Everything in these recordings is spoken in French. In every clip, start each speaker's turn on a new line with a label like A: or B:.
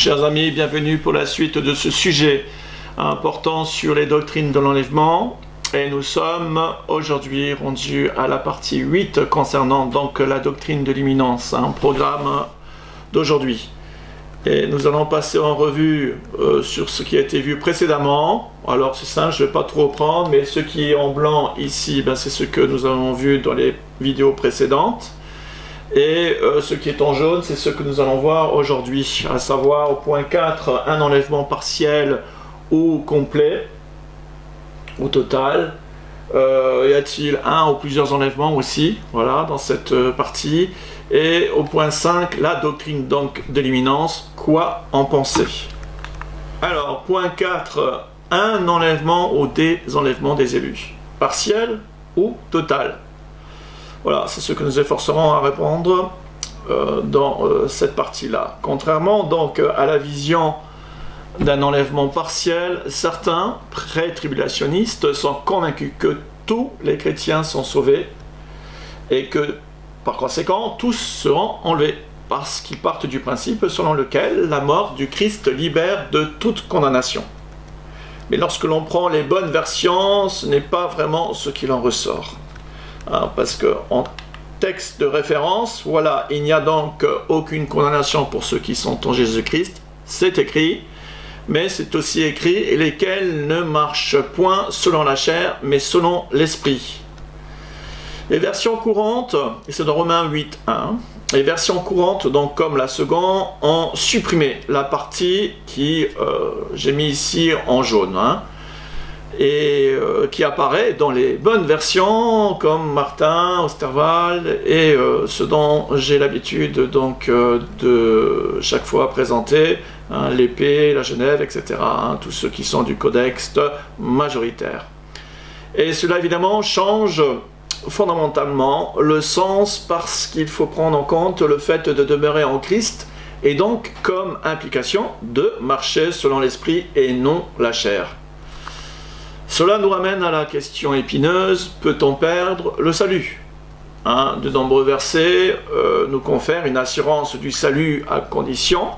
A: Chers amis, bienvenue pour la suite de ce sujet important sur les doctrines de l'enlèvement. Et nous sommes aujourd'hui rendus à la partie 8 concernant donc la doctrine de l'imminence, un programme d'aujourd'hui. Et nous allons passer en revue sur ce qui a été vu précédemment. Alors c'est simple, je ne vais pas trop reprendre, mais ce qui est en blanc ici, c'est ce que nous avons vu dans les vidéos précédentes. Et ce qui est en jaune, c'est ce que nous allons voir aujourd'hui, à savoir au point 4, un enlèvement partiel ou complet, ou total. Y a-t-il un ou plusieurs enlèvements aussi, voilà, dans cette partie. Et au point 5, la doctrine donc de l'imminence, quoi en penser? Alors, point 4, un enlèvement ou des enlèvements des élus, partiel ou total? Voilà, c'est ce que nous efforcerons à répondre dans cette partie-là. Contrairement donc à la vision d'un enlèvement partiel, certains pré-tribulationnistes sont convaincus que tous les chrétiens sont sauvés et que, par conséquent, tous seront enlevés, parce qu'ils partent du principe selon lequel la mort du Christ libère de toute condamnation. Mais lorsque l'on prend les bonnes versions, ce n'est pas vraiment ce qu'il en ressort. Parce qu'en texte de référence, voilà, il n'y a donc aucune condamnation pour ceux qui sont en Jésus-Christ, c'est écrit, mais c'est aussi écrit, lesquels ne marchent point selon la chair, mais selon l'esprit. Les versions courantes, et c'est dans Romains 8.1, les versions courantes, donc comme la seconde, ont supprimé la partie qui, j'ai mis ici en jaune, et qui apparaît dans les bonnes versions comme Martin, Osterwald et ce dont j'ai l'habitude donc de chaque fois présenter, l'épée, la Genève, etc. Tous ceux qui sont du codex majoritaire. Et cela évidemment change fondamentalement le sens parce qu'il faut prendre en compte le fait de demeurer en Christ et donc comme implication de marcher selon l'esprit et non la chair. Cela nous ramène à la question épineuse, peut-on perdre le salut? De nombreux versets nous confèrent une assurance du salut à condition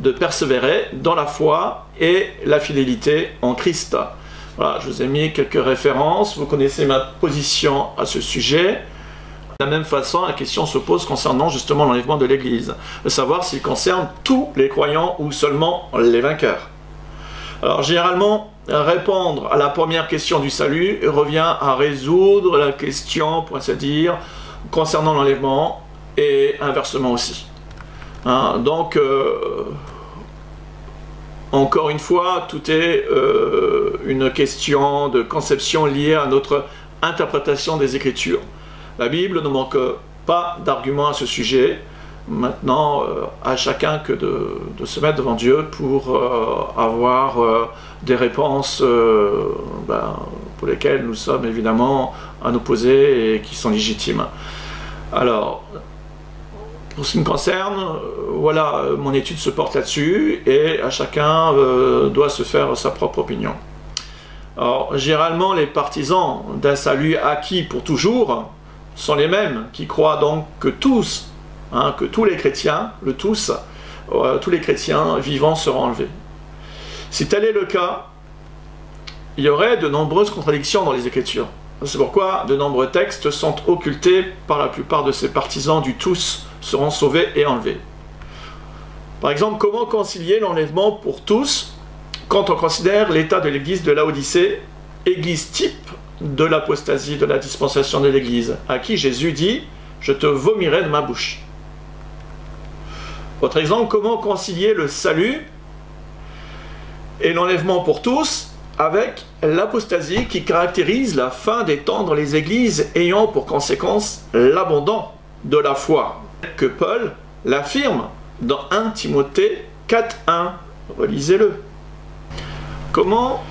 A: de persévérer dans la foi et la fidélité en Christ. Voilà, je vous ai mis quelques références, vous connaissez ma position à ce sujet. De la même façon, la question se pose concernant justement l'enlèvement de l'Église, de savoir s'il concerne tous les croyants ou seulement les vainqueurs. Alors généralement, répondre à la première question du salut revient à résoudre la question, pour ainsi dire, concernant l'enlèvement et inversement aussi. Donc, encore une fois, tout est une question de conception liée à notre interprétation des Écritures. La Bible ne manque pas d'arguments à ce sujet. Maintenant, à chacun que de se mettre devant Dieu pour avoir des réponses pour lesquelles nous sommes évidemment à nous poser et qui sont légitimes. Alors, pour ce qui me concerne, voilà, mon étude se porte là-dessus et à chacun doit se faire sa propre opinion. Alors, généralement, les partisans d'un salut acquis pour toujours sont les mêmes qui croient donc que tous, que tous les chrétiens, tous les chrétiens vivants seront enlevés. Si tel est le cas, il y aurait de nombreuses contradictions dans les Écritures. C'est pourquoi de nombreux textes sont occultés par la plupart de ces partisans du tous seront sauvés et enlevés. Par exemple, comment concilier l'enlèvement pour tous quand on considère l'état de l'église de Laodicée, église type de l'apostasie de la dispensation de l'église, à qui Jésus dit « Je te vomirai de ma bouche ». Autre exemple, comment concilier le salut et l'enlèvement pour tous avec l'apostasie qui caractérise la fin d'étendre les églises ayant pour conséquence l'abandon de la foi, que Paul l'affirme dans 1 Timothée 4.1. Relisez-le. Comment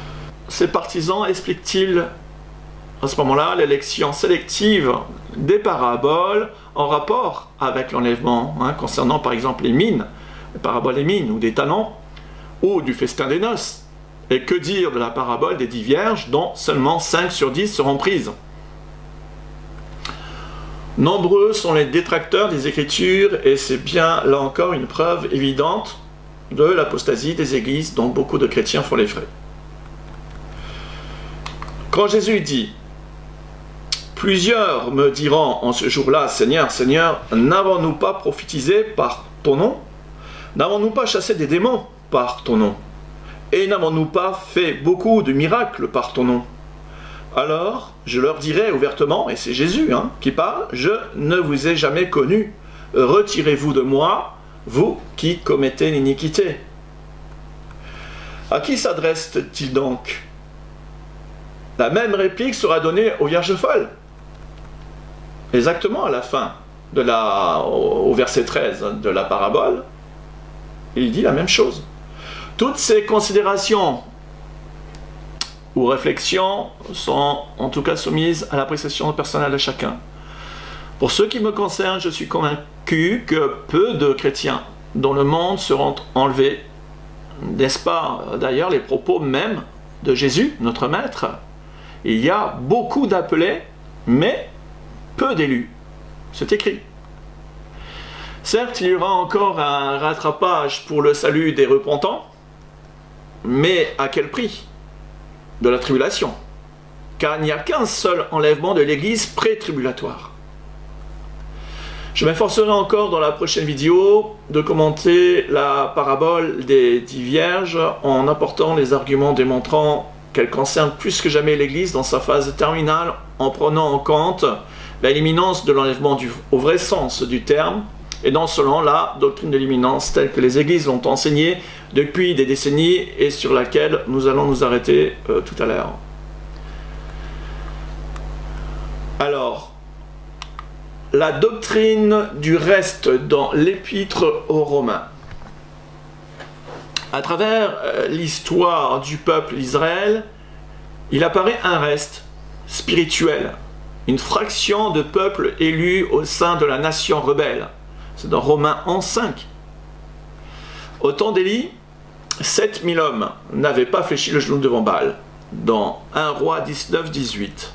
A: ces partisans expliquent-ils à ce moment-là l'élection sélective des paraboles en rapport avec l'enlèvement, concernant par exemple les mines, les paraboles des mines ou des talents, ou du festin des noces? Et que dire de la parabole des 10 vierges dont seulement 5 sur 10 seront prises? Nombreux sont les détracteurs des Écritures et c'est bien là encore une preuve évidente de l'apostasie des églises dont beaucoup de chrétiens font les frais. Quand Jésus dit « Plusieurs me diront en ce jour-là, Seigneur, Seigneur, n'avons-nous pas prophétisé par ton nom? N'avons-nous pas chassé des démons par ton nom? Et n'avons-nous pas fait beaucoup de miracles par ton nom? Alors, je leur dirai ouvertement, et c'est Jésus qui parle, je ne vous ai jamais connu. Retirez-vous de moi, vous qui commettez l'iniquité. » À qui s'adresse-t-il donc? La même réplique sera donnée aux vierges folles. Exactement à la fin, au verset 13 de la parabole, il dit la même chose. Toutes ces considérations ou réflexions sont en tout cas soumises à l'appréciation personnelle de chacun. Pour ce qui me concerne, je suis convaincu que peu de chrétiens dans le monde seront enlevés. N'est-ce pas d'ailleurs les propos même de Jésus, notre Maître? Il y a beaucoup d'appelés, mais peu d'élus. C'est écrit. Certes, il y aura encore un rattrapage pour le salut des repentants, mais à quel prix? De la tribulation. Car il n'y a qu'un seul enlèvement de l'Église pré-tribulatoire. Je m'efforcerai encore dans la prochaine vidéo de commenter la parabole des 10 vierges en apportant les arguments démontrant qu'elle concerne plus que jamais l'Église dans sa phase terminale en prenant en compte l'imminence de l'enlèvement au vrai sens du terme et non selon la doctrine de l'imminence telle que les Églises l'ont enseignée depuis des décennies et sur laquelle nous allons nous arrêter tout à l'heure. Alors, la doctrine du reste dans l'épître aux Romains. À travers l'histoire du peuple d'Israël, il apparaît un reste spirituel, une fraction de peuple élu au sein de la nation rebelle. C'est dans Romains 11:5. Au temps d'Élie, 7000 hommes n'avaient pas fléchi le genou devant Baal, dans 1 Roi 19-18.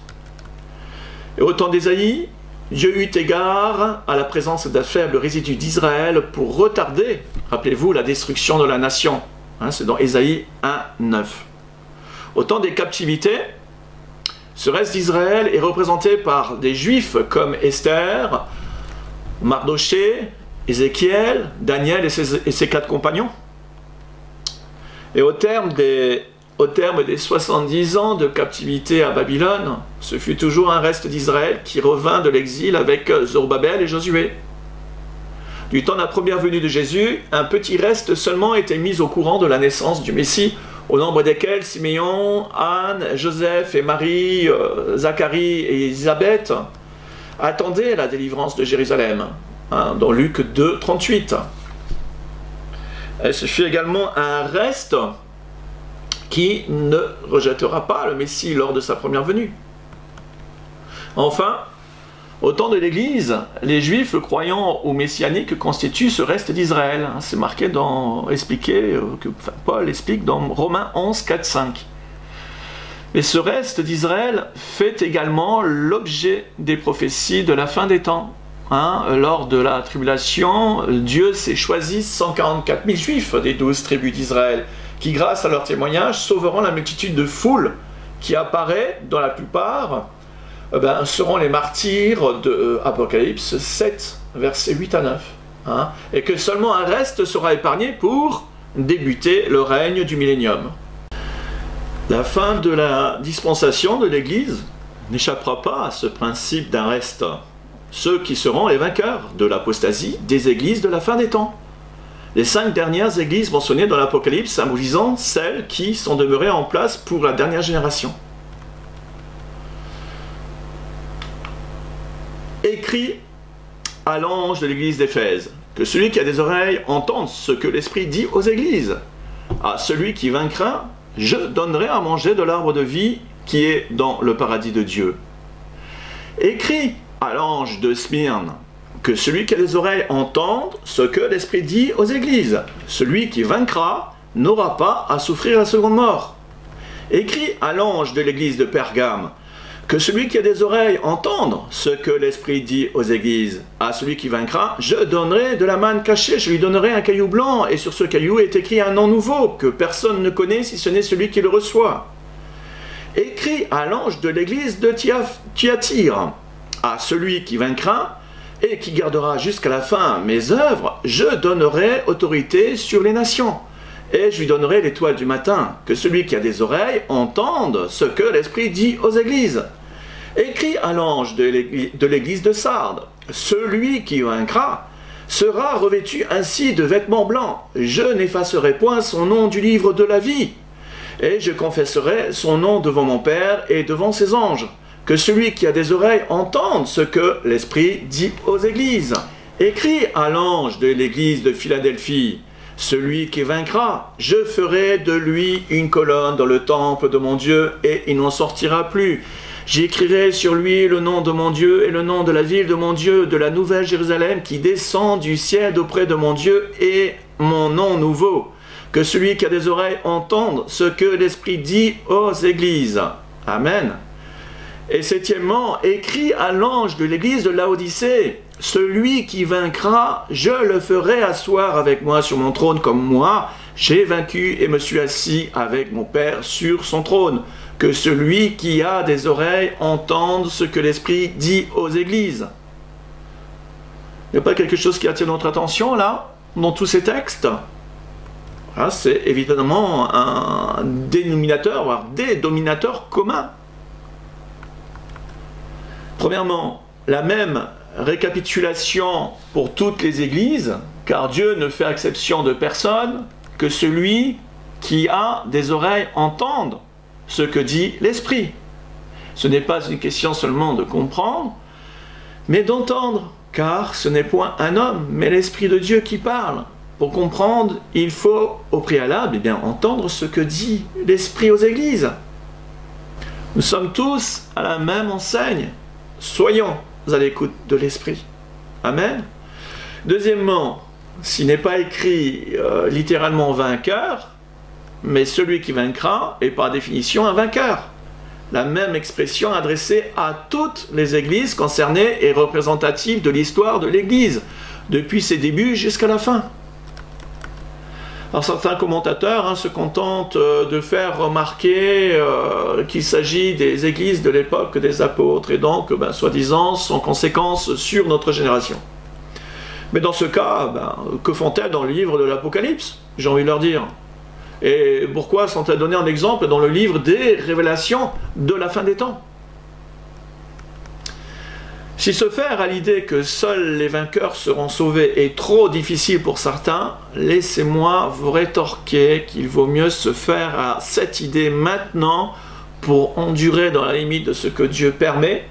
A: Et au temps d'Ésaïe, Dieu eut égard à la présence d'un faible résidu d'Israël pour retarder, rappelez-vous, la destruction de la nation. C'est dans Ésaïe 1:9. Au temps des captivités, ce reste d'Israël est représenté par des Juifs comme Esther, Mardoché, Ézéchiel, Daniel et ses 4 compagnons. Et au terme des 70 ans de captivité à Babylone, ce fut toujours un reste d'Israël qui revint de l'exil avec Zorobabel et Josué. Du temps de la première venue de Jésus, un petit reste seulement était mis au courant de la naissance du Messie, au nombre desquels Siméon, Anne, Joseph et Marie, Zacharie et Élisabeth attendaient la délivrance de Jérusalem, dans Luc 2:38. Et ce fut également un reste qui ne rejettera pas le Messie lors de sa première venue. Enfin, au temps de l'Église, les Juifs croyants au messianique constituent ce reste d'Israël. C'est marqué Paul explique dans Romains 11:4-5. Et ce reste d'Israël fait également l'objet des prophéties de la fin des temps. Lors de la tribulation, Dieu s'est choisi 144 000 Juifs des 12 tribus d'Israël, qui grâce à leur témoignage sauveront la multitude de foules qui apparaît dans la plupart seront les martyrs de Apocalypse 7, versets 8 à 9. Et que seulement un reste sera épargné pour débuter le règne du millénium. La fin de la dispensation de l'Église n'échappera pas à ce principe d'un reste. Ceux qui seront les vainqueurs de l'apostasie des églises de la fin des temps. Les 5 dernières églises mentionnées dans l'Apocalypse symbolisant celles qui sont demeurées en place pour la dernière génération. Écrit à l'ange de l'église d'Éphèse, que celui qui a des oreilles entende ce que l'Esprit dit aux églises. À celui qui vaincra, je donnerai à manger de l'arbre de vie qui est dans le paradis de Dieu. Écrit à l'ange de Smyrne, que celui qui a des oreilles entende ce que l'Esprit dit aux églises. Celui qui vaincra n'aura pas à souffrir la seconde mort. Écrit à l'ange de l'église de Pergame, Que celui qui a des oreilles entende ce que l'Esprit dit aux églises. À celui qui vaincra, je donnerai de la manne cachée, je lui donnerai un caillou blanc, et sur ce caillou est écrit un nom nouveau, que personne ne connaît si ce n'est celui qui le reçoit. Écrit à l'ange de l'église de Thyatire. À celui qui vaincra, et qui gardera jusqu'à la fin mes œuvres, je donnerai autorité sur les nations. Et je lui donnerai l'étoile du matin, que celui qui a des oreilles entende ce que l'Esprit dit aux églises. Écrit à l'ange de l'église de Sardes, celui qui vaincra sera revêtu ainsi de vêtements blancs. Je n'effacerai point son nom du livre de la vie, et je confesserai son nom devant mon Père et devant ses anges. Que celui qui a des oreilles entende ce que l'Esprit dit aux églises. Écrit à l'ange de l'église de Philadelphie, celui qui vaincra, je ferai de lui une colonne dans le temple de mon Dieu, et il n'en sortira plus. J'écrirai sur lui le nom de mon Dieu et le nom de la ville de mon Dieu, de la nouvelle Jérusalem qui descend du ciel d'auprès de mon Dieu, et mon nom nouveau. Que celui qui a des oreilles entende ce que l'Esprit dit aux églises. Amen. Et septièmement, écrit à l'ange de l'église de Laodicée, celui qui vaincra, je le ferai asseoir avec moi sur mon trône comme moi, j'ai vaincu et me suis assis avec mon Père sur son trône. Que celui qui a des oreilles entende ce que l'Esprit dit aux églises. Il n'y a pas quelque chose qui attire notre attention là, dans tous ces textes? C'est évidemment un dénominateur, voire des dominateurs communs. Premièrement, la même récapitulation pour toutes les églises, car Dieu ne fait exception de personne, que celui qui a des oreilles entende ce que dit l'Esprit. Ce n'est pas une question seulement de comprendre, mais d'entendre, car ce n'est point un homme, mais l'Esprit de Dieu qui parle. Pour comprendre, il faut au préalable entendre ce que dit l'Esprit aux églises. Nous sommes tous à la même enseigne. Soyons à l'écoute de l'Esprit. Amen. Deuxièmement, s'il n'est pas écrit littéralement vainqueur, mais celui qui vaincra est par définition un vainqueur. La même expression adressée à toutes les églises concernées et représentative de l'histoire de l'Église, depuis ses débuts jusqu'à la fin. Alors certains commentateurs se contentent de faire remarquer qu'il s'agit des églises de l'époque des apôtres et donc, soi-disant, sans conséquence sur notre génération. Mais dans ce cas, que font-elles dans le livre de l'Apocalypse? J'ai envie de leur dire. Et pourquoi sont-elles données en exemple dans le livre des révélations de la fin des temps? Si se faire à l'idée que seuls les vainqueurs seront sauvés est trop difficile pour certains, laissez-moi vous rétorquer qu'il vaut mieux se faire à cette idée maintenant pour endurer dans la limite de ce que Dieu permet,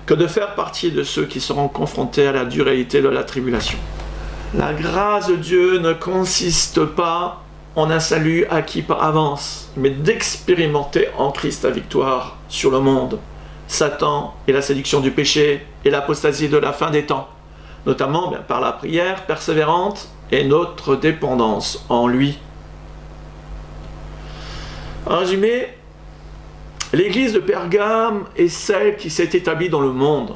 A: que de faire partie de ceux qui seront confrontés à la dureté de la tribulation. La grâce de Dieu ne consiste pas en un salut acquis par avance, mais d'expérimenter en Christ la victoire sur le monde, Satan et la séduction du péché et l'apostasie de la fin des temps, notamment par la prière persévérante et notre dépendance en lui. En résumé, l'église de Pergame est celle qui s'est établie dans le monde.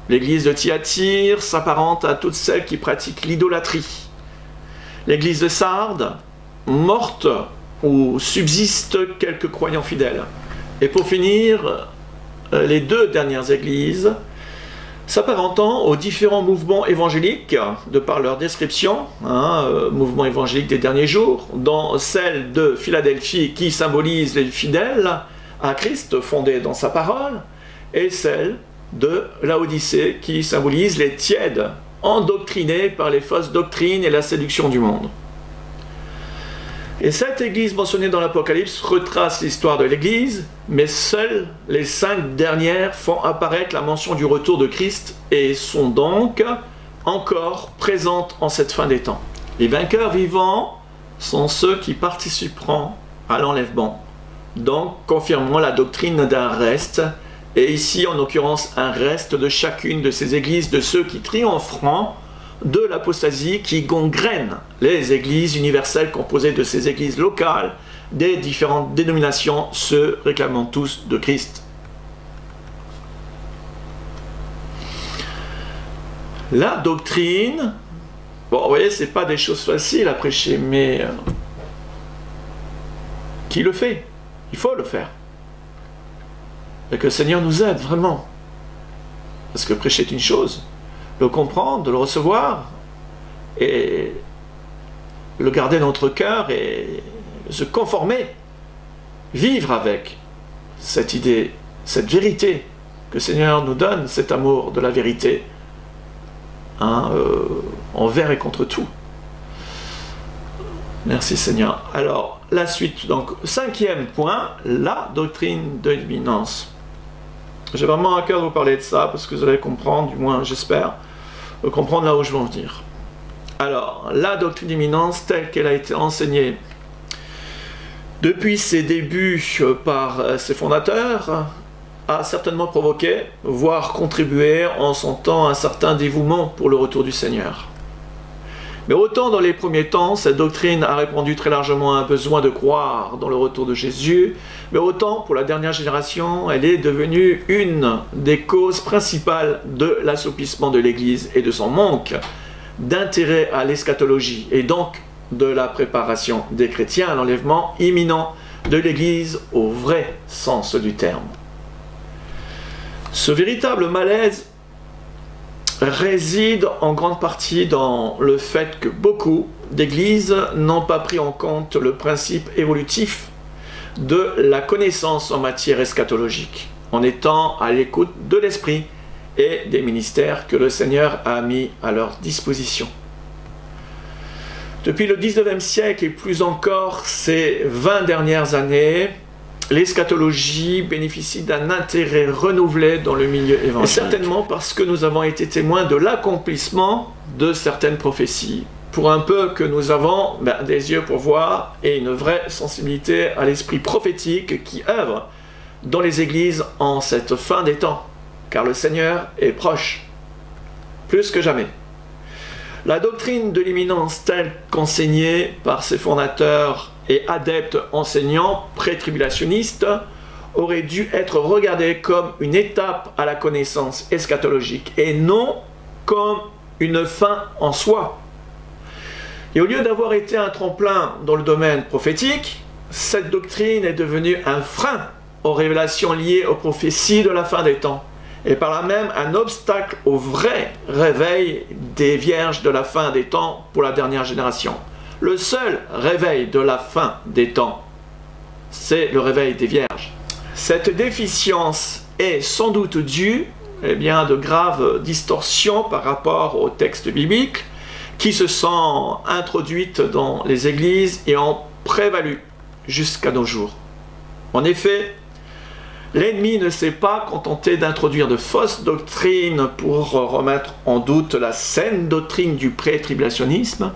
A: L'église de Thyatire s'apparente à toutes celles qui pratiquent l'idolâtrie. L'église de Sardes, morte où subsistent quelques croyants fidèles. Et pour finir, les deux dernières églises s'apparentant aux différents mouvements évangéliques, de par leur description, mouvement évangélique des derniers jours, dans celle de Philadelphie qui symbolise les fidèles à Christ fondés dans sa parole, et celle de Laodicée qui symbolise les tièdes, endoctrinés par les fausses doctrines et la séduction du monde. Et cette église mentionnée dans l'Apocalypse retrace l'histoire de l'église, mais seules les 5 dernières font apparaître la mention du retour de Christ et sont donc encore présentes en cette fin des temps. Les vainqueurs vivants sont ceux qui participeront à l'enlèvement, donc confirmant la doctrine d'un reste, et ici en l'occurrence un reste de chacune de ces églises, de ceux qui triompheront de l'apostasie qui gangrène les églises universelles composées de ces églises locales des différentes dénominations se réclamant tous de Christ. La doctrine, bon, vous voyez, c'est pas des choses faciles à prêcher, mais qui le fait? Il faut le faire. Et que le Seigneur nous aide vraiment. Parce que prêcher est une chose, le comprendre, de le recevoir, et le garder dans notre cœur et se conformer, vivre avec cette idée, cette vérité que le Seigneur nous donne, cet amour de la vérité, envers et contre tout. Merci Seigneur. Alors, la suite, donc, 5e point, la doctrine de l'imminence. J'ai vraiment à cœur de vous parler de ça, parce que vous allez comprendre, du moins j'espère, comprendre là où je veux en venir. Alors, la doctrine d'imminence telle qu'elle a été enseignée depuis ses débuts par ses fondateurs, a certainement provoqué, voire contribué en son temps un certain dévouement pour le retour du Seigneur. Mais autant dans les premiers temps, cette doctrine a répondu très largement à un besoin de croire dans le retour de Jésus, mais autant pour la dernière génération, elle est devenue une des causes principales de l'assoupissement de l'Église et de son manque d'intérêt à l'eschatologie et donc de la préparation des chrétiens à l'enlèvement imminent de l'Église au vrai sens du terme. Ce véritable malaise réside en grande partie dans le fait que beaucoup d'églises n'ont pas pris en compte le principe évolutif de la connaissance en matière eschatologique, en étant à l'écoute de l'esprit et des ministères que le Seigneur a mis à leur disposition. Depuis le 19e siècle et plus encore ces 20 dernières années, l'eschatologie bénéficie d'un intérêt renouvelé dans le milieu évangélique. Certainement parce que nous avons été témoins de l'accomplissement de certaines prophéties. Pour un peu que nous avons des yeux pour voir et une vraie sensibilité à l'esprit prophétique qui œuvre dans les églises en cette fin des temps. Car le Seigneur est proche, plus que jamais. La doctrine de l'imminence telle qu'enseignée par ses fondateurs et adeptes enseignants pré-tribulationnistes aurait dû être regardée comme une étape à la connaissance eschatologique et non comme une fin en soi. Et au lieu d'avoir été un tremplin dans le domaine prophétique, cette doctrine est devenue un frein aux révélations liées aux prophéties de la fin des temps, et par là même un obstacle au vrai réveil des vierges de la fin des temps pour la dernière génération. Le seul réveil de la fin des temps, c'est le réveil des vierges. Cette déficience est sans doute due à de graves distorsions par rapport aux textes bibliques qui se sont introduites dans les églises et ont prévalu jusqu'à nos jours. En effet, l'ennemi ne s'est pas contenté d'introduire de fausses doctrines pour remettre en doute la saine doctrine du pré-tribulationnisme,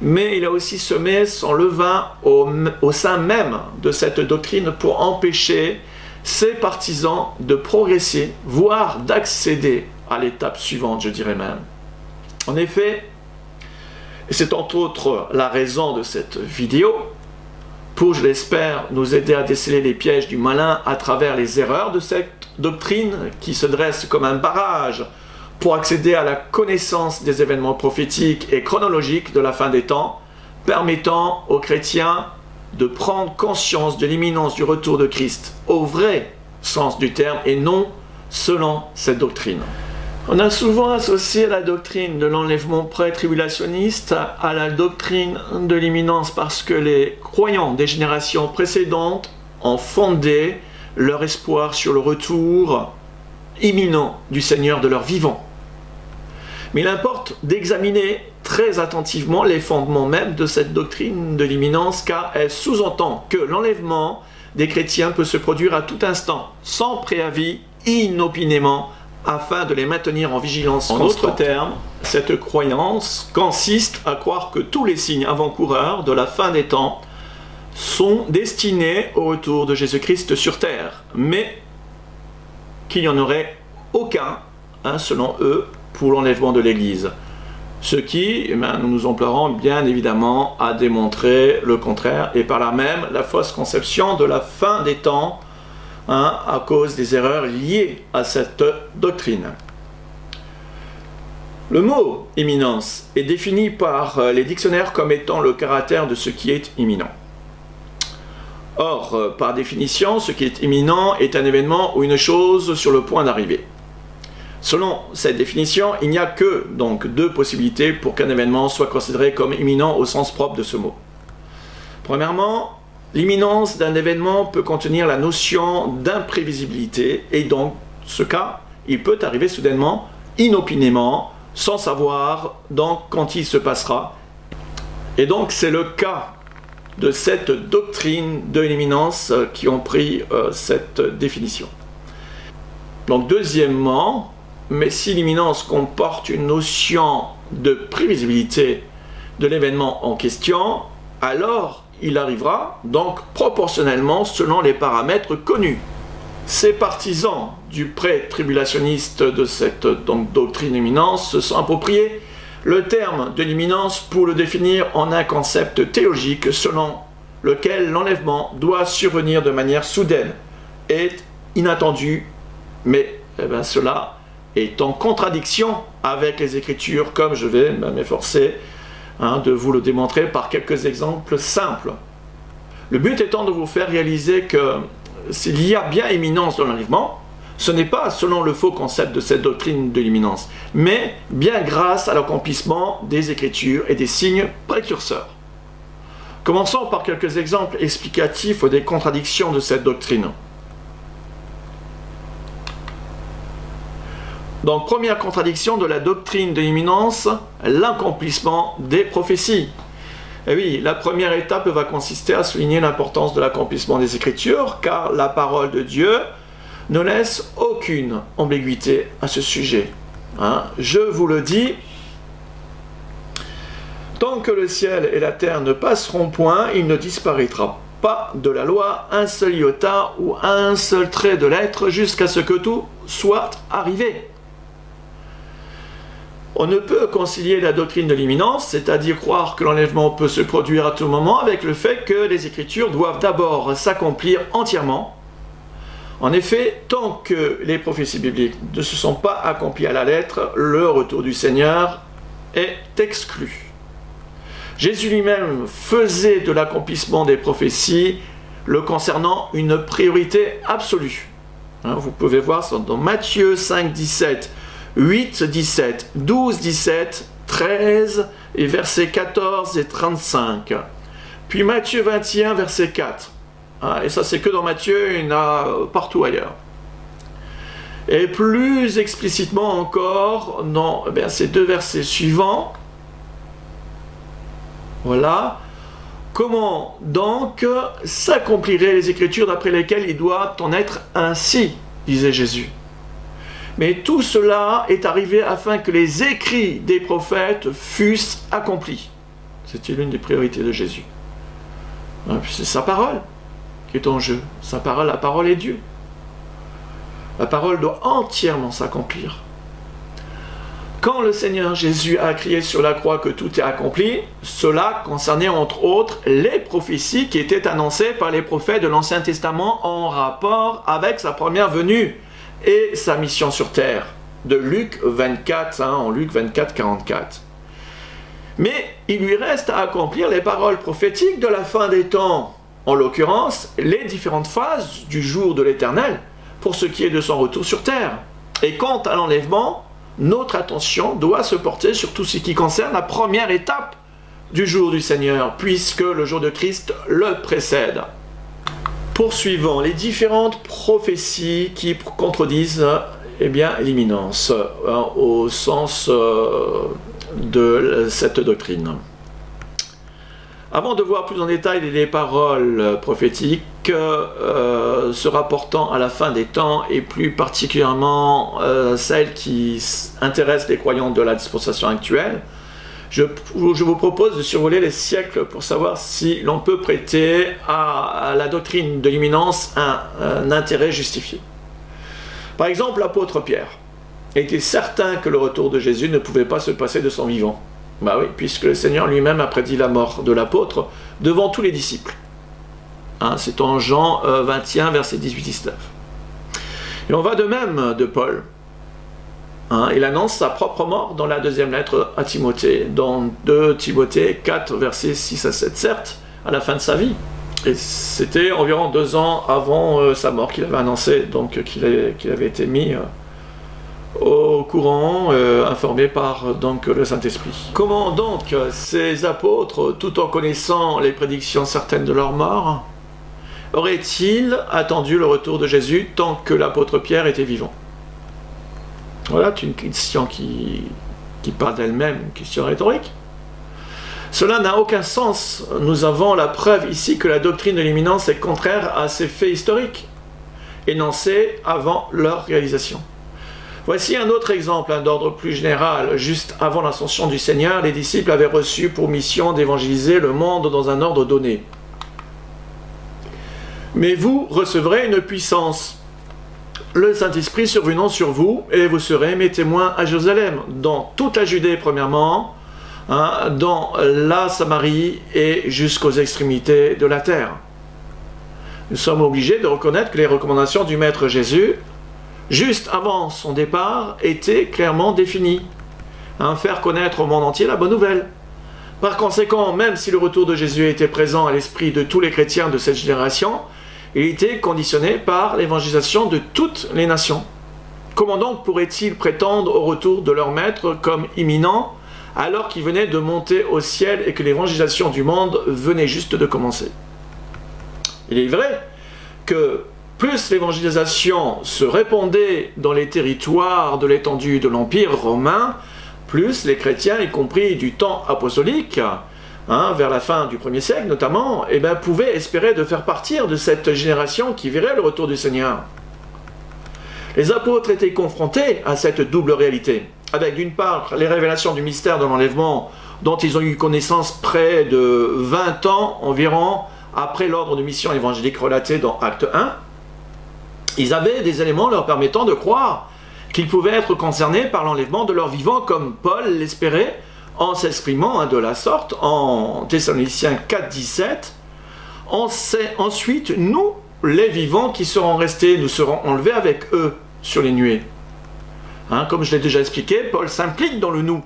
A: mais il a aussi semé son levain au sein même de cette doctrine pour empêcher ses partisans de progresser, voire d'accéder à l'étape suivante, je dirais même. En effet, et c'est entre autres la raison de cette vidéo, pour, je l'espère, nous aider à déceler les pièges du malin à travers les erreurs de cette doctrine qui se dresse comme un barrage pour accéder à la connaissance des événements prophétiques et chronologiques de la fin des temps, permettant aux chrétiens de prendre conscience de l'imminence du retour de Christ au vrai sens du terme et non selon cette doctrine. On a souvent associé la doctrine de l'enlèvement pré-tribulationniste à la doctrine de l'imminence parce que les croyants des générations précédentes ont fondé leur espoir sur le retour imminent du Seigneur de leur vivant. Mais il importe d'examiner très attentivement les fondements même de cette doctrine de l'imminence car elle sous-entend que l'enlèvement des chrétiens peut se produire à tout instant, sans préavis, inopinément, afin de les maintenir en vigilance constante. En d'autres termes, cette croyance consiste à croire que tous les signes avant-coureurs de la fin des temps sont destinés au retour de Jésus-Christ sur terre, mais qu'il n'y en aurait aucun, selon eux, pour l'enlèvement de l'Église. Ce qui, nous nous emploierons bien évidemment à démontrer le contraire, et par là même la fausse conception de la fin des temps, à cause des erreurs liées à cette doctrine. Le mot imminence est défini par les dictionnaires comme étant le caractère de ce qui est imminent. Or, par définition, ce qui est imminent est un événement ou une chose sur le point d'arriver. Selon cette définition, il n'y a que donc deux possibilités pour qu'un événement soit considéré comme imminent au sens propre de ce mot. Premièrement, l'imminence d'un événement peut contenir la notion d'imprévisibilité et donc, ce cas, il peut arriver soudainement, inopinément, sans savoir donc quand il se passera. Et donc c'est le cas de cette doctrine de l'imminence qui ont pris cette définition. Donc deuxièmement, mais si l'imminence comporte une notion de prévisibilité de l'événement en question, alors il arrivera donc proportionnellement selon les paramètres connus. Ces partisans du pré-tribulationniste de cette doctrine d'imminence se sont appropriés le terme de l'imminence pour le définir en un concept théologique selon lequel l'enlèvement doit survenir de manière soudaine et inattendue, mais cela est en contradiction avec les Écritures, comme je vais m'efforcer de vous le démontrer par quelques exemples simples. Le but étant de vous faire réaliser que s'il y a bien imminence dans l'enlèvement, ce n'est pas selon le faux concept de cette doctrine de l'imminence, mais bien grâce à l'accomplissement des Écritures et des signes précurseurs. Commençons par quelques exemples explicatifs des contradictions de cette doctrine. Donc, première contradiction de la doctrine de l'imminence, l'accomplissement des prophéties. Et oui, la première étape va consister à souligner l'importance de l'accomplissement des Écritures, car la parole de Dieu ne laisse aucune ambiguïté à ce sujet. Je vous le dis, tant que le ciel et la terre ne passeront point, il ne disparaîtra pas de la loi un seul iota ou un seul trait de lettre jusqu'à ce que tout soit arrivé. On ne peut concilier la doctrine de l'imminence, c'est-à-dire croire que l'enlèvement peut se produire à tout moment, avec le fait que les Écritures doivent d'abord s'accomplir entièrement. En effet, tant que les prophéties bibliques ne se sont pas accomplies à la lettre, le retour du Seigneur est exclu. Jésus lui-même faisait de l'accomplissement des prophéties le concernant une priorité absolue. Vous pouvez voir ça dans Matthieu 5, 17, 8, 17, 12, 17, 13 et versets 14 et 35. Puis Matthieu 21, verset 4. Et ça, c'est que dans Matthieu, il y en a partout ailleurs. Et plus explicitement encore, dans ces deux versets suivants, voilà. Comment donc s'accompliraient les Écritures d'après lesquelles il doit en être ainsi, disait Jésus. Mais tout cela est arrivé afin que les écrits des prophètes fussent accomplis. C'était l'une des priorités de Jésus. C'est sa parole qui est en jeu. Sa parole, la parole est Dieu. La parole doit entièrement s'accomplir. Quand le Seigneur Jésus a crié sur la croix que tout est accompli, cela concernait entre autres les prophéties qui étaient annoncées par les prophètes de l'Ancien Testament en rapport avec sa première venue et sa mission sur terre, de Luc 24, en Luc 24, 44. Mais il lui reste à accomplir les paroles prophétiques de la fin des temps, en l'occurrence les différentes phases du jour de l'Éternel, pour ce qui est de son retour sur terre. Et quant à l'enlèvement, notre attention doit se porter sur tout ce qui concerne la première étape du jour du Seigneur, puisque le jour de Christ le précède. Poursuivons les différentes prophéties qui contredisent l'imminence, au sens de cette doctrine. Avant de voir plus en détail les paroles prophétiques se rapportant à la fin des temps et plus particulièrement celles qui intéressent les croyants de la dispensation actuelle, je vous propose de survoler les siècles pour savoir si l'on peut prêter à la doctrine de l'imminence un intérêt justifié. Par exemple, l'apôtre Pierre était certain que le retour de Jésus ne pouvait pas se passer de son vivant. Oui, puisque le Seigneur lui-même a prédit la mort de l'apôtre devant tous les disciples. C'est en Jean 21, verset 18-19. Il en va de même de Paul. Il annonce sa propre mort dans la deuxième lettre à Timothée, dans 2 Timothée 4, versets 6 à 7, certes, à la fin de sa vie. Et c'était environ 2 ans avant sa mort qu'il avait annoncé, donc qu'il avait été mis au courant, informé par donc, le Saint-Esprit. Comment donc ces apôtres, tout en connaissant les prédictions certaines de leur mort, auraient-ils attendu le retour de Jésus tant que l'apôtre Pierre était vivant? Voilà une question qui parle d'elle-même, une question rhétorique. Cela n'a aucun sens. Nous avons la preuve ici que la doctrine de l'imminence est contraire à ces faits historiques, énoncés avant leur réalisation. Voici un autre exemple, d'ordre plus général. Juste avant l'ascension du Seigneur, les disciples avaient reçu pour mission d'évangéliser le monde dans un ordre donné. Mais vous recevrez une puissance, le Saint-Esprit survenant sur vous, et vous serez mes témoins à Jérusalem, dans toute la Judée premièrement, dans la Samarie et jusqu'aux extrémités de la terre. Nous sommes obligés de reconnaître que les recommandations du Maître Jésus, juste avant son départ, étaient clairement définies. Faire connaître au monde entier la bonne nouvelle. Par conséquent, même si le retour de Jésus était présent à l'esprit de tous les chrétiens de cette génération, il était conditionné par l'évangélisation de toutes les nations. Comment donc pourraient-ils prétendre au retour de leur maître comme imminent, alors qu'il venait de monter au ciel et que l'évangélisation du monde venait juste de commencer? Il est vrai que plus l'évangélisation se répandait dans les territoires de l'étendue de l'Empire romain, plus les chrétiens, y compris du temps apostolique, vers la fin du 1er siècle notamment, pouvaient espérer de faire partir de cette génération qui verrait le retour du Seigneur. Les apôtres étaient confrontés à cette double réalité, avec d'une part les révélations du mystère de l'enlèvement dont ils ont eu connaissance près de 20 ans environ après l'ordre de mission évangélique relaté dans Acte 1. Ils avaient des éléments leur permettant de croire qu'ils pouvaient être concernés par l'enlèvement de leurs vivants comme Paul l'espérait en s'exprimant de la sorte en Thessaloniciens 4, 17. Ensuite, nous, les vivants qui seront restés, nous serons enlevés avec eux sur les nuées. Comme je l'ai déjà expliqué, Paul s'implique dans le nous.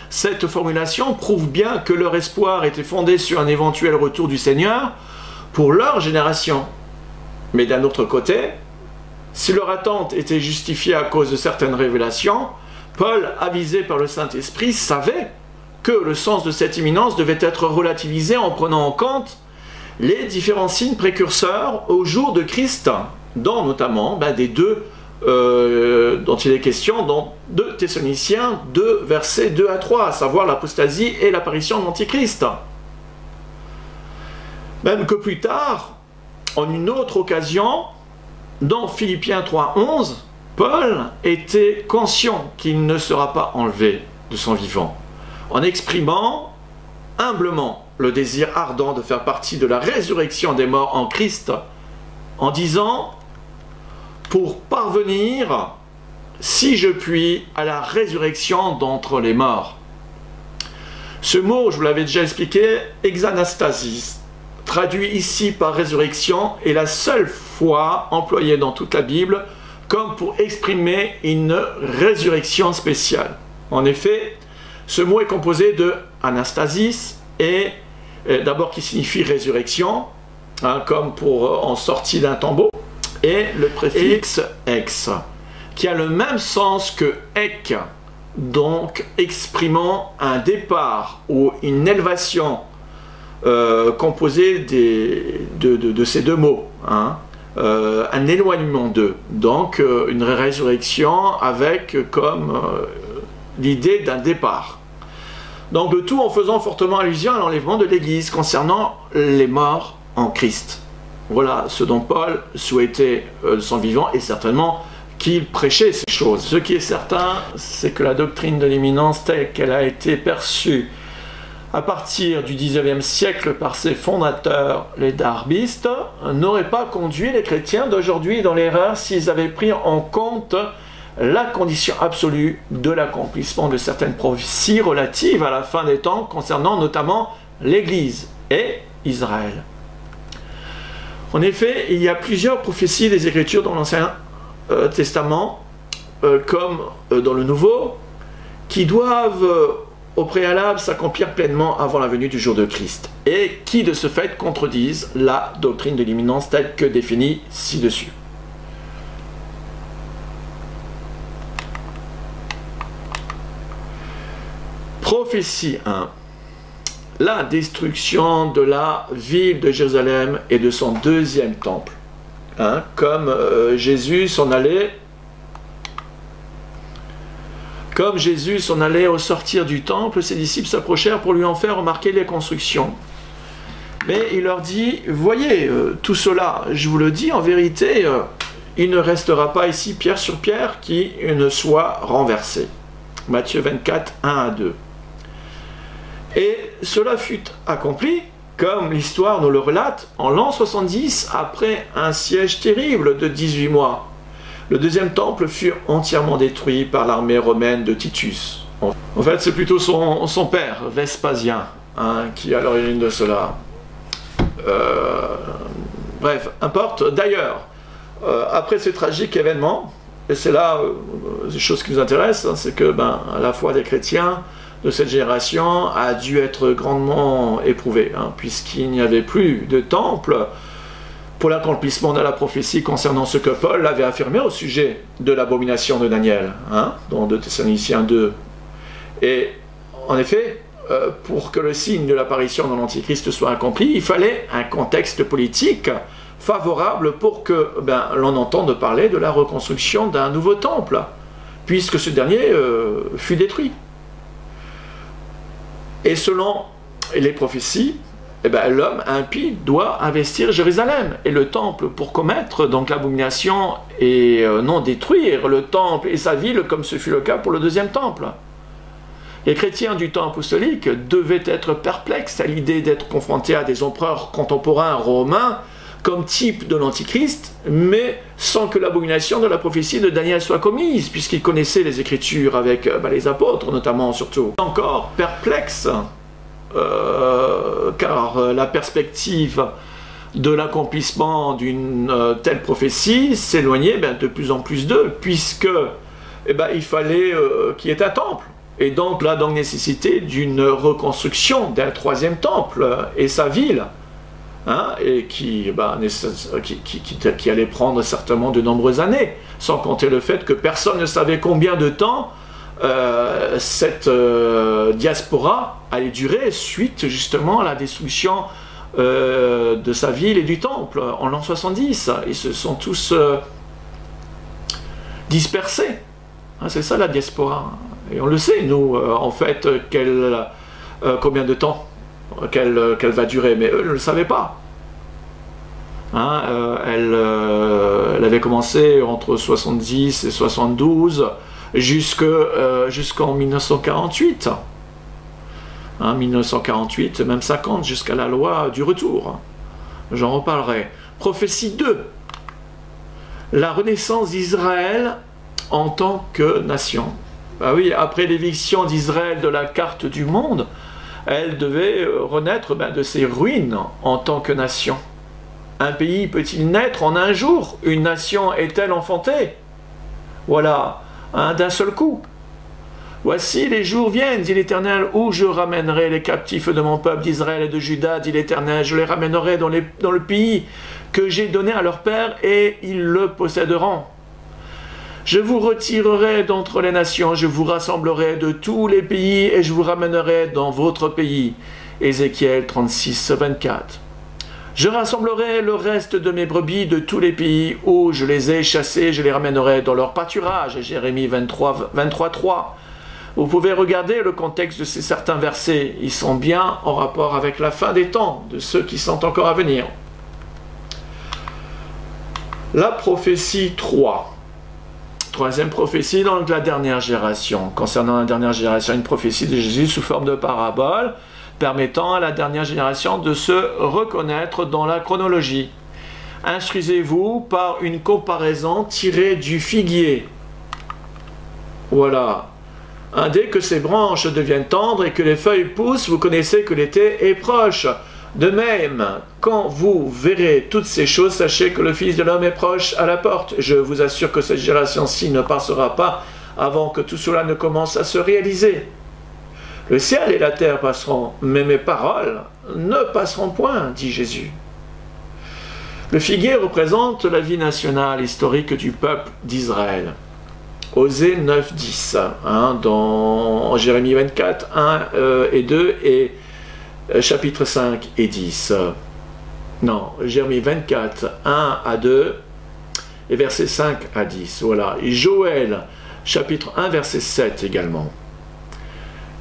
A: Cette formulation prouve bien que leur espoir était fondé sur un éventuel retour du Seigneur pour leur génération. Mais d'un autre côté, si leur attente était justifiée à cause de certaines révélations, Paul, avisé par le Saint-Esprit, savait que le sens de cette imminence devait être relativisé en prenant en compte les différents signes précurseurs au jour de Christ, dont notamment des deux dont il est question dans 2 Thessaloniciens 2, versets 2 à 3, à savoir l'apostasie et l'apparition de l'Antichrist. Même que plus tard, en une autre occasion, dans Philippiens 3, 11, Paul était conscient qu'il ne sera pas enlevé de son vivant, en exprimant humblement le désir ardent de faire partie de la résurrection des morts en Christ, en disant « Pour parvenir, si je puis, à la résurrection d'entre les morts ». Ce mot, je vous l'avais déjà expliqué, exanastasis, traduit ici par résurrection, est la seule fois employée dans toute la Bible comme pour exprimer une résurrection spéciale. En effet, ce mot est composé de anastasis, et d'abord qui signifie résurrection, comme pour en sortie d'un tombeau, et le préfixe ex, qui a le même sens que ek, donc exprimant un départ ou une élévation composée de ces deux mots, un éloignement d'eux, donc une résurrection avec comme l'idée d'un départ. Donc le tout en faisant fortement allusion à l'enlèvement de l'Église concernant les morts en Christ. Voilà ce dont Paul souhaitait de son vivant, et certainement qu'il prêchait ces choses. Ce qui est certain, c'est que la doctrine de l'imminence telle qu'elle a été perçue à partir du XIXe siècle par ses fondateurs, les darbistes, n'aurait pas conduit les chrétiens d'aujourd'hui dans l'erreur s'ils avaient pris en compte la condition absolue de l'accomplissement de certaines prophéties relatives à la fin des temps concernant notamment l'Église et Israël. En effet, il y a plusieurs prophéties des Écritures dans l'Ancien Testament comme dans le Nouveau, qui doivent au préalable s'accomplir pleinement avant la venue du jour de Christ, et qui de ce fait contredisent la doctrine de l'imminence telle que définie ci-dessus. Prophétie 1. La destruction de la ville de Jérusalem et de son deuxième temple. Comme Jésus s'en allait au sortir du temple, ses disciples s'approchèrent pour lui en faire remarquer les constructions. Mais il leur dit, voyez, tout cela, je vous le dis, en vérité, il ne restera pas ici pierre sur pierre qui ne soit renversé. Matthieu 24, 1 à 2. Et cela fut accompli, comme l'histoire nous le relate, en l'an 70, après un siège terrible de 18 mois. Le deuxième temple fut entièrement détruit par l'armée romaine de Titus. En fait, c'est plutôt son père, Vespasien, qui est à l'origine de cela. Bref, importe. D'ailleurs, après ce tragique événement, et c'est là les choses qui nous intéressent, c'est que à la foi des chrétiens de cette génération a dû être grandement éprouvée, puisqu'il n'y avait plus de temple pour l'accomplissement de la prophétie concernant ce que Paul avait affirmé au sujet de l'abomination de Daniel, dans 2 Thessaloniciens 2. Et en effet, pour que le signe de l'apparition de l'Antichrist soit accompli, il fallait un contexte politique favorable pour que l'on entende parler de la reconstruction d'un nouveau temple, puisque ce dernier fut détruit. Et selon les prophéties, l'homme impie doit investir Jérusalem et le temple pour commettre donc l'abomination et non détruire le temple et sa ville comme ce fut le cas pour le deuxième temple. Les chrétiens du temps apostolique devaient être perplexes à l'idée d'être confrontés à des empereurs contemporains romains comme type de l'Antichrist, mais sans que l'abomination de la prophétie de Daniel soit commise, puisqu'ils connaissaient les Écritures avec les apôtres notamment surtout. Encore perplexes, car la perspective de l'accomplissement d'une telle prophétie s'éloignait de plus en plus d'eux, puisque il fallait qu'il y ait un temple. Et donc la nécessité d'une reconstruction d'un troisième temple et sa ville, et qui allait prendre certainement de nombreuses années, sans compter le fait que personne ne savait combien de temps cette diaspora allait durer suite justement à la destruction de sa ville et du temple en l'an 70. Ils se sont tous dispersés. C'est ça la diaspora. Et on le sait, nous, en fait, combien de temps qu'elle va durer, mais eux ne le savaient pas. Elle avait commencé entre 70 et 72 jusqu'en 1948. 1948, même 50, jusqu'à la loi du retour. J'en reparlerai. Prophétie 2. La renaissance d'Israël en tant que nation. Oui, après l'éviction d'Israël de la carte du monde, elle devait renaître de ses ruines en tant que nation. Un pays peut-il naître en un jour? Une nation est-elle enfantée? Voilà, d'un seul coup. Voici les jours viennent, dit l'Éternel, où je ramènerai les captifs de mon peuple d'Israël et de Juda, dit l'Éternel. Je les ramènerai dans le pays que j'ai donné à leur père, et ils le posséderont. Je vous retirerai d'entre les nations, je vous rassemblerai de tous les pays, et je vous ramènerai dans votre pays. Ézéchiel 36, 24. Je rassemblerai le reste de mes brebis de tous les pays où je les ai chassés, je les ramènerai dans leur pâturage. Jérémie 23, 3. Vous pouvez regarder le contexte de ces certains versets. Ils sont bien en rapport avec la fin des temps, de ceux qui sont encore à venir. La prophétie 3. Troisième prophétie, donc la dernière génération. Concernant la dernière génération, une prophétie de Jésus sous forme de parabole, permettant à la dernière génération de se reconnaître dans la chronologie. Instruisez-vous par une comparaison tirée du figuier. Voilà. Dès que ses branches deviennent tendres et que les feuilles poussent, vous connaissez que l'été est proche. De même, quand vous verrez toutes ces choses, sachez que le Fils de l'homme est proche à la porte. Je vous assure que cette génération-ci ne passera pas avant que tout cela ne commence à se réaliser. Le ciel et la terre passeront, mais mes paroles ne passeront point, dit Jésus. Le figuier représente la vie nationale historique du peuple d'Israël. Osée 9, 10, dans Jérémie 24, 1 et 2, et chapitre 5 et 10. Non, Jérémie 24, 1 à 2, et versets 5 à 10. Voilà. Et Joël, chapitre 1, verset 7 également.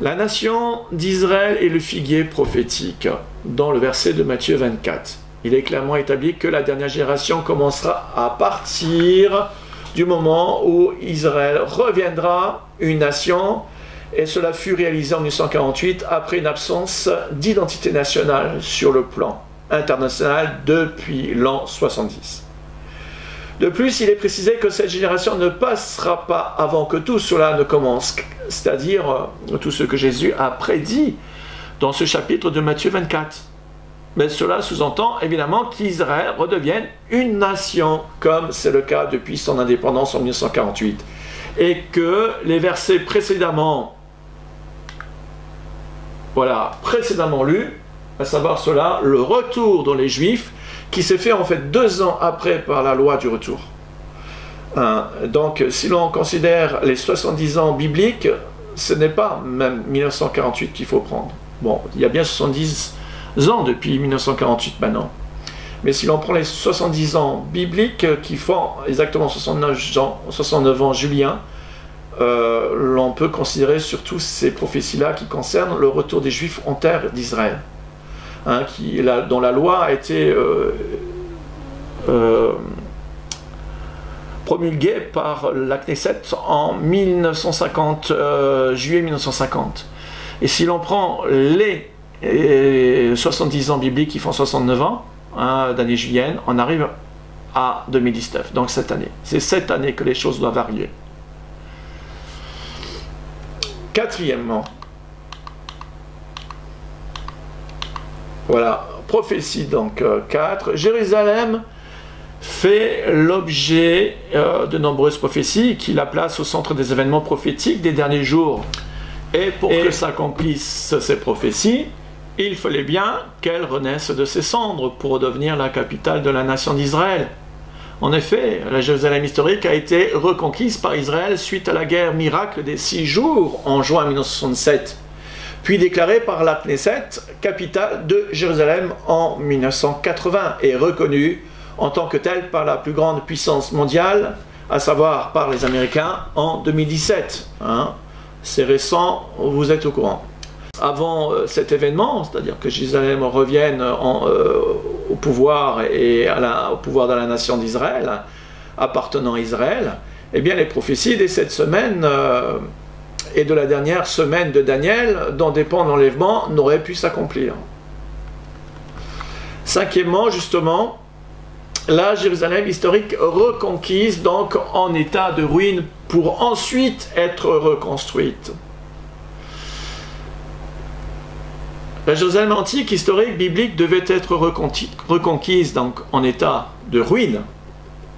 A: La nation d'Israël est le figuier prophétique, dans le verset de Matthieu 24. Il est clairement établi que la dernière génération commencera à partir du moment où Israël reviendra une nation, et cela fut réalisé en 1948 après une absence d'identité nationale sur le plan international depuis l'an 70. De plus, il est précisé que cette génération ne passera pas avant que tout cela ne commence, c'est-à-dire tout ce que Jésus a prédit dans ce chapitre de Matthieu 24. Mais cela sous-entend évidemment qu'Israël redevienne une nation, comme c'est le cas depuis son indépendance en 1948. Et que les versets précédemment lus, à savoir cela, le retour dans les Juifs, qui s'est fait en fait 2 ans après par la loi du retour. Donc si l'on considère les 70 ans bibliques, ce n'est pas même 1948 qu'il faut prendre. Bon, il y a bien 70 ans depuis 1948 maintenant. Mais si l'on prend les 70 ans bibliques qui font exactement 69 ans juliens, l'on peut considérer surtout ces prophéties-là qui concernent le retour des Juifs en terre d'Israël, dont la loi a été promulguée par la Knesset en 1950, juillet 1950. Et si l'on prend les 70 ans bibliques qui font 69 ans, d'année julienne, on arrive à 2019, donc cette année. C'est cette année que les choses doivent arriver. Quatrièmement, voilà, prophétie donc 4, Jérusalem fait l'objet de nombreuses prophéties qui la placent au centre des événements prophétiques des derniers jours. Et pour que s'accomplissent ces prophéties, il fallait bien qu'elle renaisse de ses cendres pour devenir la capitale de la nation d'Israël. En effet, la Jérusalem historique a été reconquise par Israël suite à la guerre miracle des 6 jours en juin 1967, puis déclarée par la Knesset capitale de Jérusalem en 1980 et reconnue en tant que telle par la plus grande puissance mondiale, à savoir par les Américains en 2017. C'est récent, vous êtes au courant. Avant cet événement, c'est-à-dire que Jérusalem revienne au pouvoir et au pouvoir de la nation d'Israël, appartenant à Israël, eh bien les prophéties dès cette semaine et de la dernière semaine de Daniel, dont dépend l'enlèvement, n'auraient pu s'accomplir. Cinquièmement, justement, la Jérusalem historique reconquise donc en état de ruine pour ensuite être reconstruite. La Jérusalem antique, historique, biblique devait être reconquise donc en état de ruine,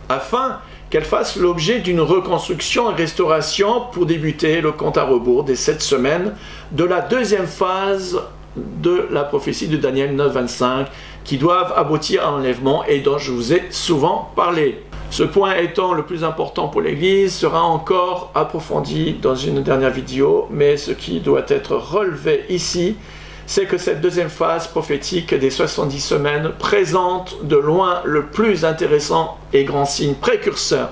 A: afin qu'elle fasse l'objet d'une reconstruction et restauration pour débuter le compte à rebours des 7 semaines de la deuxième phase de la prophétie de Daniel 9, 25, qui doivent aboutir à l'enlèvement et dont je vous ai souvent parlé. Ce point étant le plus important pour l'Église sera encore approfondi dans une dernière vidéo, mais ce qui doit être relevé ici, c'est que cette deuxième phase prophétique des 70 semaines présente de loin le plus intéressant et grand signe précurseur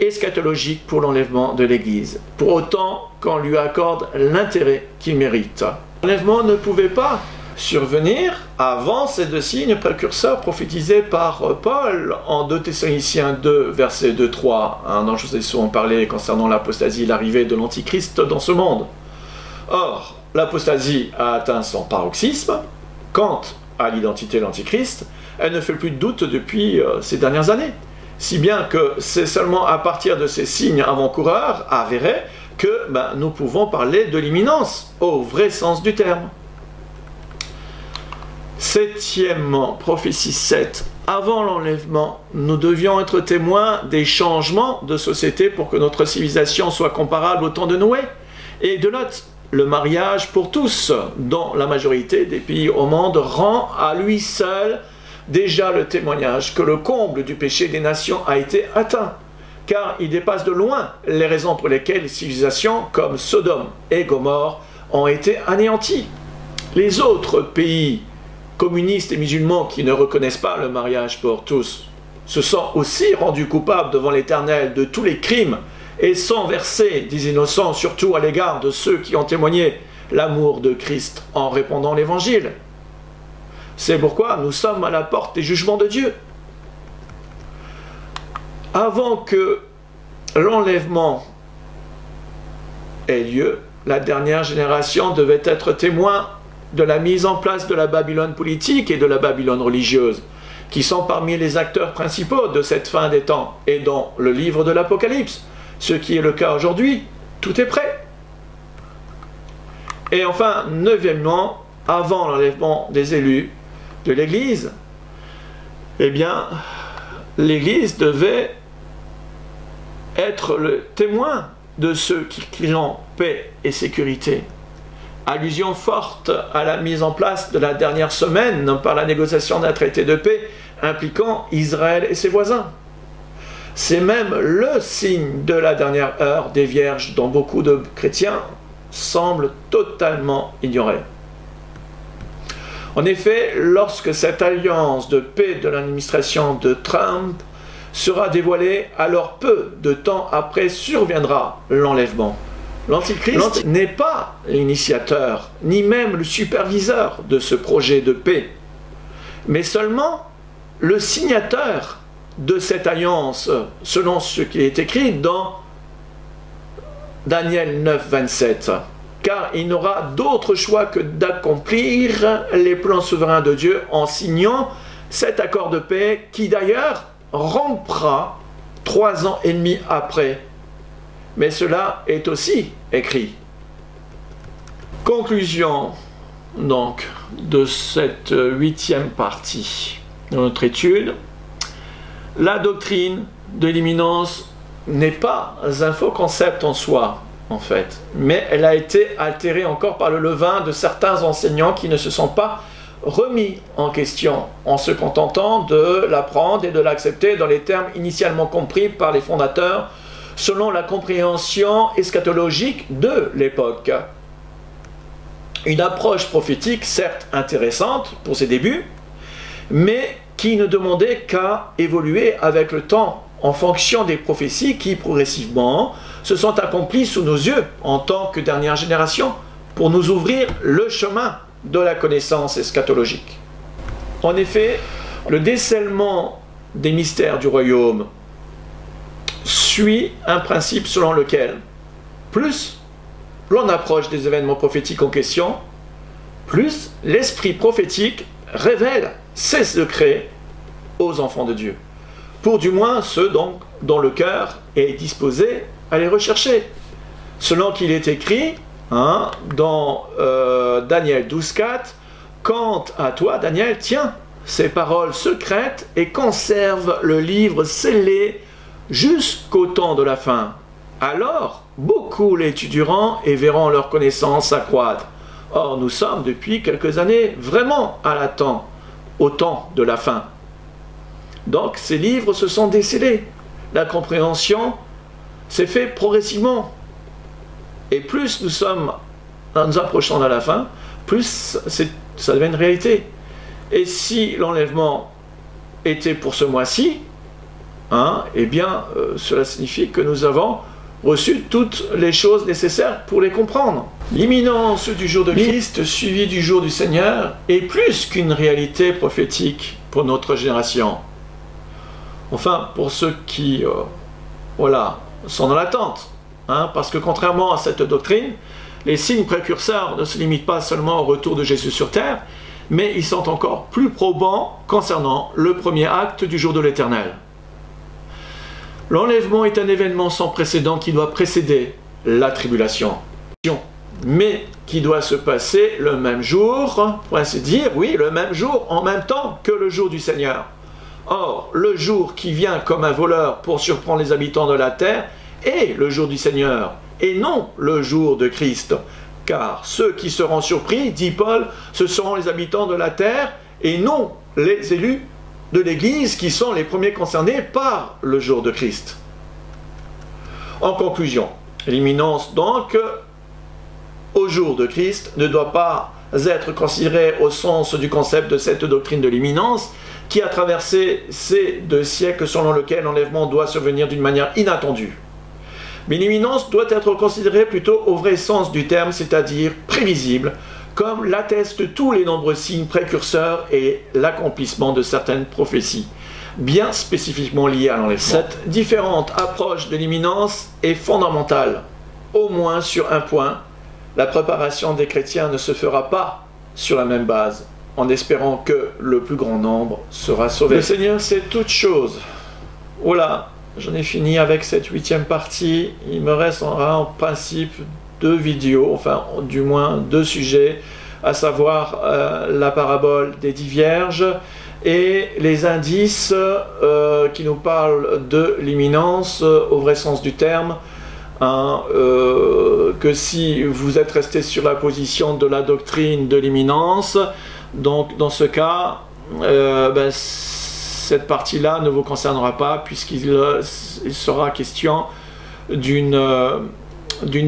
A: eschatologique pour l'enlèvement de l'Église, pour autant qu'on lui accorde l'intérêt qu'il mérite. L'enlèvement ne pouvait pas survenir avant ces 2 signes précurseurs prophétisés par Paul en 2 Thessaloniciens 2, versets 2-3, dont je vous ai souvent parlé concernant l'apostasie et l'arrivée de l'Antichrist dans ce monde. Or, l'apostasie a atteint son paroxysme. Quant à l'identité de l'Antichrist, elle ne fait plus de doute depuis ces dernières années. Si bien que c'est seulement à partir de ces signes avant-coureurs avérés que nous pouvons parler de l'imminence, au vrai sens du terme. Septièmement, prophétie 7. Avant l'enlèvement, nous devions être témoins des changements de société pour que notre civilisation soit comparable au temps de Noé et de Lot. Le mariage pour tous, dont la majorité des pays au monde, rend à lui seul déjà le témoignage que le comble du péché des nations a été atteint, car il dépasse de loin les raisons pour lesquelles les civilisations comme Sodome et Gomorrhe ont été anéanties. Les autres pays communistes et musulmans qui ne reconnaissent pas le mariage pour tous se sont aussi rendus coupables devant l'Éternel de tous les crimes et sont versés des innocents, surtout à l'égard de ceux qui ont témoigné l'amour de Christ en répandant l'Évangile. C'est pourquoi nous sommes à la porte des jugements de Dieu. Avant que l'enlèvement ait lieu, la dernière génération devait être témoin de la mise en place de la Babylone politique et de la Babylone religieuse, qui sont parmi les acteurs principaux de cette fin des temps, et dans le livre de l'Apocalypse, ce qui est le cas aujourd'hui. Tout est prêt. Et enfin, neuvièmement, avant l'enlèvement des élus de l'Église, eh bien, l'Église devait être le témoin de ceux qui crient paix et sécurité. Allusion forte à la mise en place de la dernière semaine par la négociation d'un traité de paix impliquant Israël et ses voisins. C'est même le signe de la dernière heure des vierges dont beaucoup de chrétiens semblent totalement ignorer. En effet, lorsque cette alliance de paix de l'administration de Trump sera dévoilée, alors peu de temps après surviendra l'enlèvement. L'Antichrist n'est pas l'initiateur, ni même le superviseur de ce projet de paix, mais seulement le signateur de cette alliance, selon ce qui est écrit dans Daniel 9, 27. Car il n'aura d'autre choix que d'accomplir les plans souverains de Dieu en signant cet accord de paix qui d'ailleurs rompra 3 ans et demi après. Mais cela est aussi écrit. Conclusion donc de cette 8e partie de notre étude. La doctrine de l'imminence n'est pas un faux concept en soi, en fait, mais elle a été altérée encore par le levain de certains enseignants qui ne se sont pas remis en question en se contentant de l'apprendre et de l'accepter dans les termes initialement compris par les fondateurs selon la compréhension eschatologique de l'époque. Une approche prophétique certes intéressante pour ses débuts, mais qui ne demandait qu'à évoluer avec le temps en fonction des prophéties qui progressivement se sont accomplies sous nos yeux en tant que dernière génération pour nous ouvrir le chemin de la connaissance eschatologique. En effet, le décèlement des mystères du royaume suit un principe selon lequel plus l'on approche des événements prophétiques en question, plus l'esprit prophétique révèle ses secrets aux enfants de Dieu, pour du moins ceux donc dont le cœur est disposé à les rechercher. Selon qu'il est écrit dans Daniel 12,4, « Quant à toi, Daniel, tiens ces paroles secrètes et conserve le livre scellé jusqu'au temps de la fin. Alors, beaucoup l'étudieront et verront leur connaissance s'accroître. Or, nous sommes depuis quelques années vraiment à l'attente, au temps de la fin. » Donc, ces livres se sont décellés. La compréhension s'est faite progressivement. Et plus nous approchons de la fin, plus ça devient une réalité. Et si l'enlèvement était pour ce mois-ci, eh bien, cela signifie que nous avons reçu toutes les choses nécessaires pour les comprendre. L'imminence du jour de Christ, suivi du jour du Seigneur, est plus qu'une réalité prophétique pour notre génération. Enfin, pour ceux qui sont dans l'attente, parce que contrairement à cette doctrine, les signes précurseurs ne se limitent pas seulement au retour de Jésus sur terre, mais ils sont encore plus probants concernant le premier acte du jour de l'Éternel. L'enlèvement est un événement sans précédent qui doit précéder la tribulation. mais qui doit se passer le même jour, pour ainsi dire, oui, le même jour, en même temps que le jour du Seigneur. Or, le jour qui vient comme un voleur pour surprendre les habitants de la terre est le jour du Seigneur, et non le jour de Christ. Car ceux qui seront surpris, dit Paul, ce seront les habitants de la terre, et non les élus de l'Église qui sont les premiers concernés par le jour de Christ. En conclusion, l'imminence donc au jour de Christ ne doit pas être considérée au sens du concept de cette doctrine de l'imminence qui a traversé ces 2 siècles selon lequel l'enlèvement doit survenir d'une manière inattendue. Mais l'imminence doit être considérée plutôt au vrai sens du terme, c'est-à-dire prévisible, comme l'attestent tous les nombreux signes précurseurs et l'accomplissement de certaines prophéties, bien spécifiquement liées à l'enlèvement. Cette différente approche de l'imminence est fondamentale, au moins sur un point. La préparation des chrétiens ne se fera pas sur la même base, en espérant que le plus grand nombre sera sauvé. Le Seigneur sait toutes choses. Voilà, j'en ai fini avec cette 8e partie. Il me reste en principe 2 vidéos, enfin du moins 2 sujets, à savoir la parabole des 10 vierges et les indices qui nous parlent de l'imminence au vrai sens du terme. Que si vous êtes resté sur la position de la doctrine de l'imminence, donc dans ce cas, cette partie-là ne vous concernera pas puisqu'il sera question d'une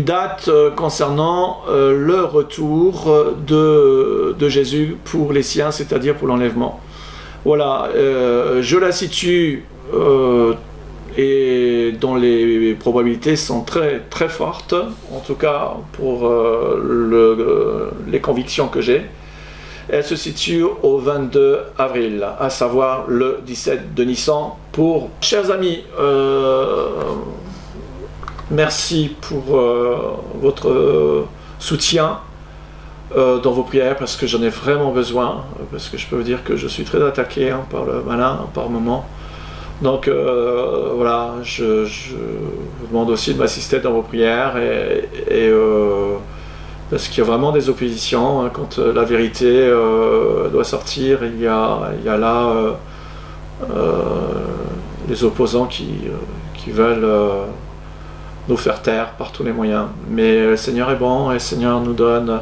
A: date concernant le retour de Jésus pour les siens, c'est-à-dire pour l'enlèvement. Voilà, je la situe et dont les probabilités sont très très fortes, en tout cas pour les convictions que j'ai. Elle se situe au 22 avril, à savoir le 17 de Nissan. Chers amis, merci pour votre soutien dans vos prières, parce que j'en ai vraiment besoin, parce que je peux vous dire que je suis très attaqué par le malin par moment. Donc voilà, je vous demande aussi de m'assister dans vos prières parce qu'il y a vraiment des oppositions quand la vérité doit sortir. Il y a là les opposants qui veulent nous faire taire par tous les moyens. Mais le Seigneur est bon et le Seigneur nous donne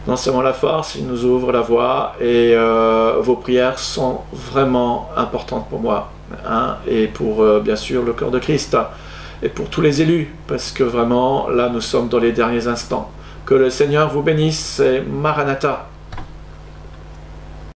A: non seulement la force, il nous ouvre la voie et vos prières sont vraiment importantes pour moi. Et pour bien sûr le corps de Christ et pour tous les élus, parce que vraiment là nous sommes dans les derniers instants. Que le Seigneur vous bénisse et Maranatha.